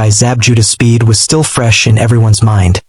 by Zab Judah's speed was still fresh in everyone's mind.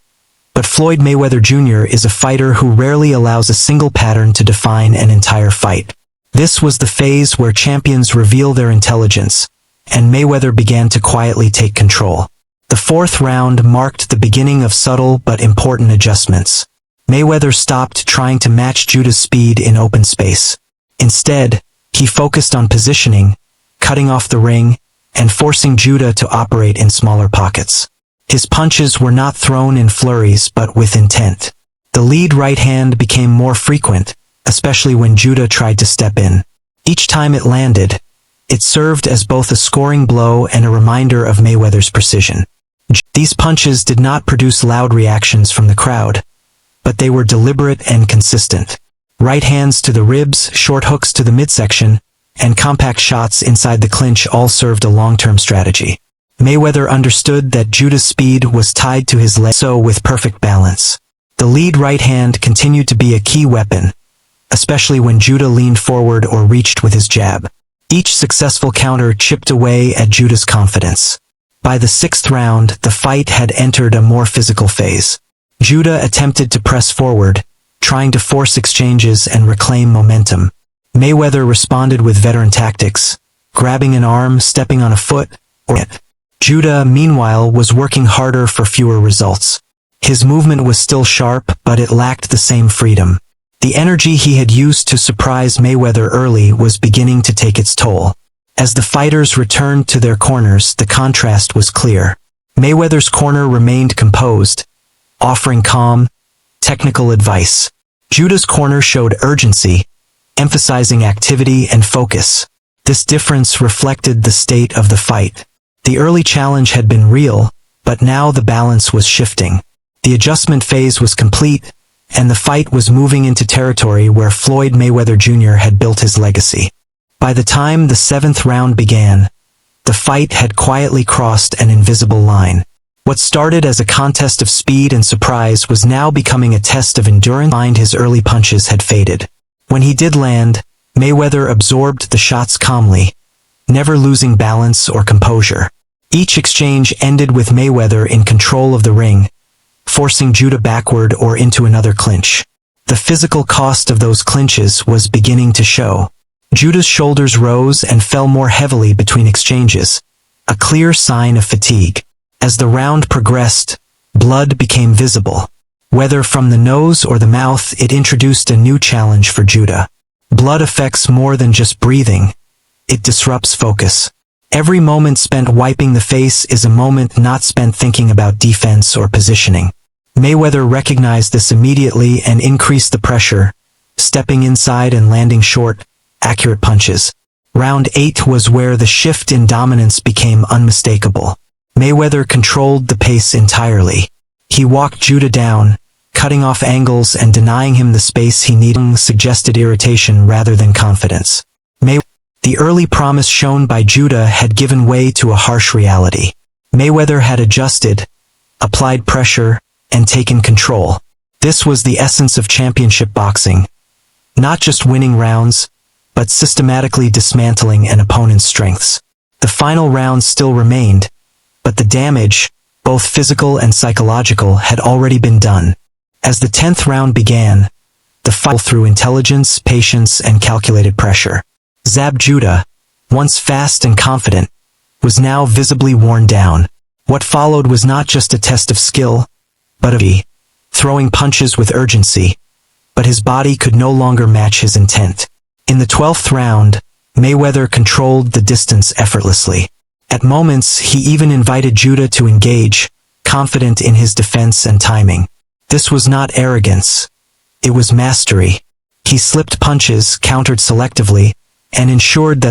But Floyd Mayweather Jr. is a fighter who rarely allows a single pattern to define an entire fight. This was the phase where champions reveal their intelligence, and Mayweather began to quietly take control. The fourth round marked the beginning of subtle but important adjustments. Mayweather stopped trying to match Judah's speed in open space. Instead, he focused on positioning, cutting off the ring, and forcing Judah to operate in smaller pockets. His punches were not thrown in flurries but with intent. The lead right hand became more frequent, especially when Judah tried to step in. Each time it landed, it served as both a scoring blow and a reminder of Mayweather's precision. These punches did not produce loud reactions from the crowd, but they were deliberate and consistent. Right hands to the ribs, short hooks to the midsection, and compact shots inside the clinch all served a long-term strategy. Mayweather understood that Judah's speed was tied to his leg, so with perfect balance. The lead right hand continued to be a key weapon, especially when Judah leaned forward or reached with his jab. Each successful counter chipped away at Judah's confidence. By the sixth round, the fight had entered a more physical phase. Judah attempted to press forward, trying to force exchanges and reclaim momentum. Mayweather responded with veteran tactics, grabbing an arm, stepping on a foot, or Judah, meanwhile, was working harder for fewer results. His movement was still sharp, but it lacked the same freedom. The energy he had used to surprise Mayweather early was beginning to take its toll. As the fighters returned to their corners, the contrast was clear. Mayweather's corner remained composed, offering calm, technical advice. Judah's corner showed urgency, emphasizing activity and focus. This difference reflected the state of the fight. The early challenge had been real, but now the balance was shifting. The adjustment phase was complete, and the fight was moving into territory where Floyd Mayweather Jr. had built his legacy. By the time the seventh round began, the fight had quietly crossed an invisible line. What started as a contest of speed and surprise was now becoming a test of endurance. His early punches had faded. When he did land, Mayweather absorbed the shots calmly, never losing balance or composure. Each exchange ended with Mayweather in control of the ring, forcing Judah backward or into another clinch. The physical cost of those clinches was beginning to show. Judah's shoulders rose and fell more heavily between exchanges, a clear sign of fatigue. As the round progressed, blood became visible. Whether from the nose or the mouth, it introduced a new challenge for Judah. Blood affects more than just breathing. It disrupts focus. Every moment spent wiping the face is a moment not spent thinking about defense or positioning. Mayweather recognized this immediately and increased the pressure, stepping inside and landing short, accurate punches. Round 8 was where the shift in dominance became unmistakable. Mayweather controlled the pace entirely. He walked Judah down, cutting off angles and denying him the space he needed. Suggested irritation rather than confidence. The early promise shown by Judah had given way to a harsh reality. Mayweather had adjusted, applied pressure, and taken control. This was the essence of championship boxing. Not just winning rounds, but systematically dismantling an opponent's strengths. The final round still remained, but the damage, both physical and psychological, had already been done. As the 10th round began, the fight through intelligence, patience, and calculated pressure. Zab Judah, once fast and confident, was now visibly worn down. What followed was not just a test of skill, but of throwing punches with urgency, but his body could no longer match his intent. In the 12th round, Mayweather controlled the distance effortlessly. At moments, he even invited Judah to engage, confident in his defense and timing. This was not arrogance. It was mastery. He slipped punches, countered selectively, and ensured that